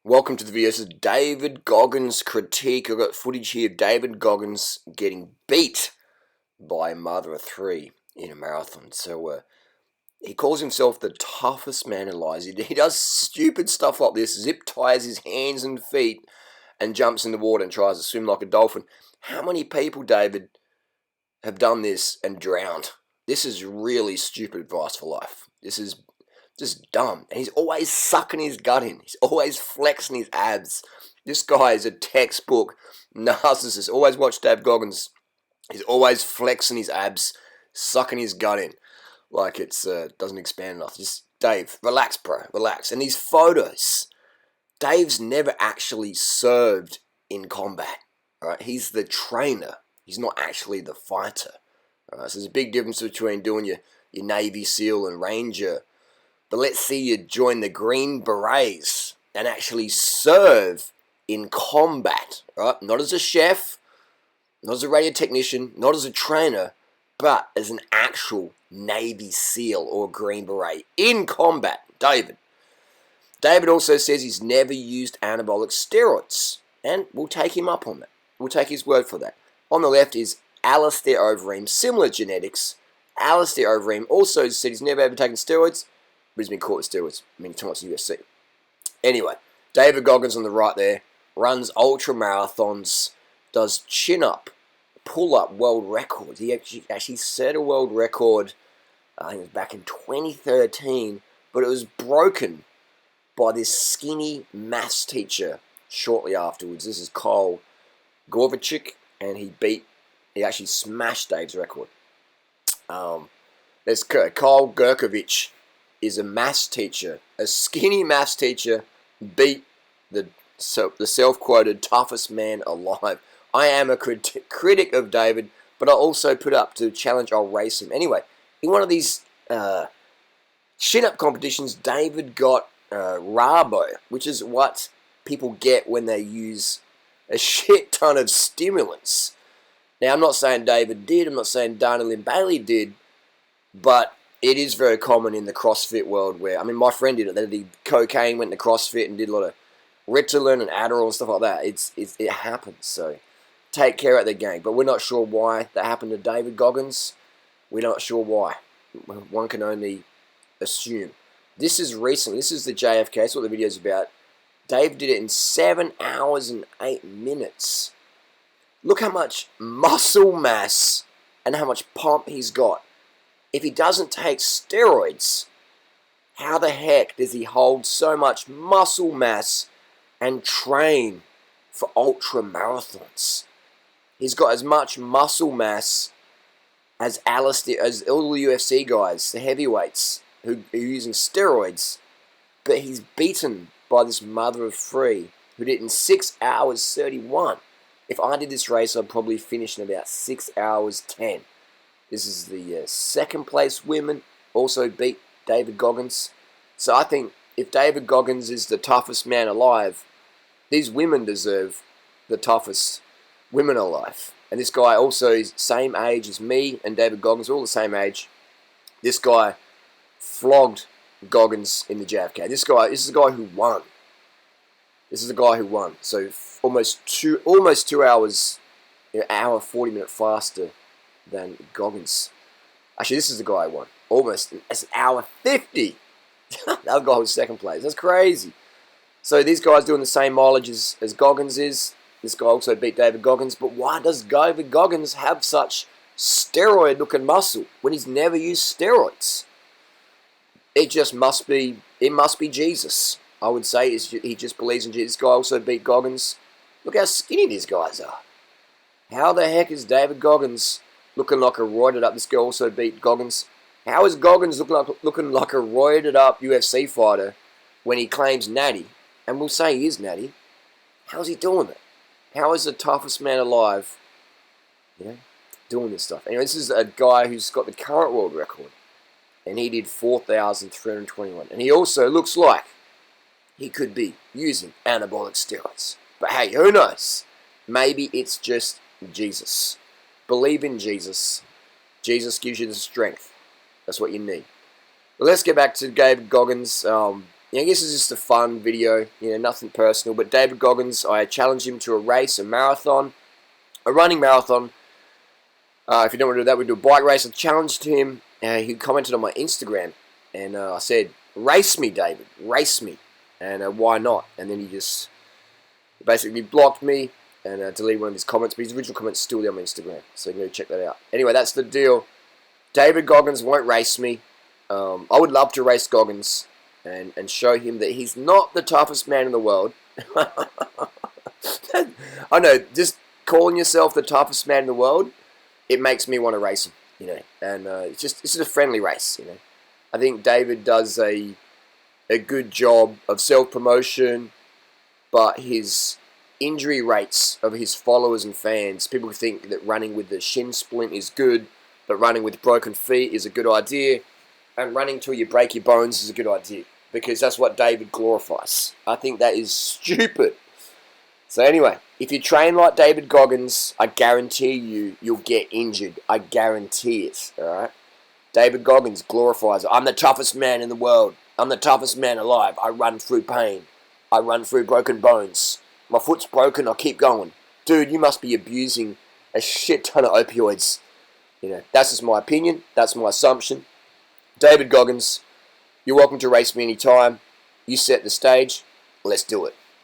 Welcome to the video. This is David Goggins critique. I've got footage here of David Goggins getting beat by a mother of three in a marathon. So he calls himself the toughest man alive. He does stupid stuff like this, zip ties his hands and feet and jumps in the water and tries to swim like a dolphin. How many people, David, have done this and drowned? This is really stupid advice for life. This is just dumb. And he's always sucking his gut in. He's always flexing his abs. This guy is a textbook narcissist. Always watch Dave Goggins. He's always flexing his abs, sucking his gut in. Like it doesn't expand enough. Just, Dave, relax, bro. Relax. And these photos, Dave's never actually served in combat. All right? He's the trainer. He's not actually the fighter. All right? So there's a big difference between doing your Navy SEAL and Ranger. But let's see you join the Green Berets and actually serve in combat, right? Not as a chef, not as a radio technician, not as a trainer, but as an actual Navy SEAL or Green Beret in combat. David also says he's never used anabolic steroids, and we'll take him up on that. We'll take his word for that. On the left is Alistair Overeem, similar genetics. Alistair Overeem also said he's never ever taken steroids, but he's been caught with steroids many times in the UFC. Anyway, David Goggins on the right there runs ultra marathons, does chin-up, pull-up world records. He actually set a world record, I think it was back in 2013, but it was broken by this skinny maths teacher shortly afterwards. This is Kyle Gorvachik, and he actually smashed Dave's record. There's Kyle Gurkovich, is a maths teacher, a skinny maths teacher, beat the self-quoted toughest man alive. I am a critic of David, but I also put up to challenge, I'll race him. Anyway, in one of these chin-up competitions, David got Rabo, which is what people get when they use a shit ton of stimulants. Now, I'm not saying David did, I'm not saying Dana Lynn Bailey did, but it is very common in the CrossFit world where, I mean, my friend did it. They did cocaine, went to CrossFit and did a lot of Ritalin and Adderall and stuff like that. It happens, so take care of the gang. But we're not sure why that happened to David Goggins. We're not sure why. One can only assume. This is recent. This is the JFK. That's what the video is about. Dave did it in 7 hours and 8 minutes. Look how much muscle mass and how much pump he's got. If he doesn't take steroids, how the heck does he hold so much muscle mass and train for ultra marathons? He's got as much muscle mass as Alistair, as all the UFC guys, the heavyweights who are using steroids, but he's beaten by this mother of three who did it in 6 hours 31. If I did this race, I'd probably finish in about 6 hours 10. This is the second place women, also beat David Goggins. So I think if David Goggins is the toughest man alive, these women deserve the toughest women alive. And this guy also is same age as me and David Goggins, all the same age. This guy flogged Goggins in the JFK. This is the guy who won. This is the guy who won. So almost 2 hours, an hour 40 minutes faster than Goggins. Actually, this is the guy who won. Almost. It's an hour 50. That guy was second place. That's crazy. So these guys doing the same mileage as Goggins is. This guy also beat David Goggins. But why does David Goggins have such steroid-looking muscle when he's never used steroids? It must be Jesus. I would say he just believes in Jesus. This guy also beat Goggins. Look how skinny these guys are. How the heck is David Goggins looking like a roided up? This guy also beat Goggins. How is Goggins looking like a roided up UFC fighter when he claims natty? And we'll say he is natty. How is he doing it? How is the toughest man alive, doing this stuff? Anyway, this is a guy who's got the current world record, and he did 4,321. And he also looks like he could be using anabolic steroids. But hey, who knows? Maybe it's just Jesus. Believe in Jesus. Jesus gives you the strength. That's what you need. But let's get back to David Goggins. I guess it's just a fun video, nothing personal. But David Goggins, I challenged him to a race, a marathon, a running marathon. If you don't want to do that, we do a bike race. I challenged him. He commented on my Instagram, and I said, "Race me, David, race me." And why not? And then he just basically blocked me and deleted one of his comments. But his original comment's still there on my Instagram, so you can go check that out. Anyway, that's the deal. David Goggins won't race me. I would love to race Goggins and show him that he's not the toughest man in the world. I know, just calling yourself the toughest man in the world, it makes me want to race him, And it's just a friendly race, I think David does a good job of self-promotion, but his injury rates of his followers and fans, people think that running with the shin splint is good, but running with broken feet is a good idea, and running till you break your bones is a good idea, because that's what David glorifies. I think that is stupid. So anyway, if you train like David Goggins, I guarantee you'll get injured. I guarantee it, alright? David Goggins glorifies it. I'm the toughest man in the world. I'm the toughest man alive. I run through pain. I run through broken bones. My foot's broken, I keep going. Dude, you must be abusing a shit ton of opioids. That's just my opinion. That's my assumption. David Goggins, you're welcome to race me anytime. You set the stage. Let's do it.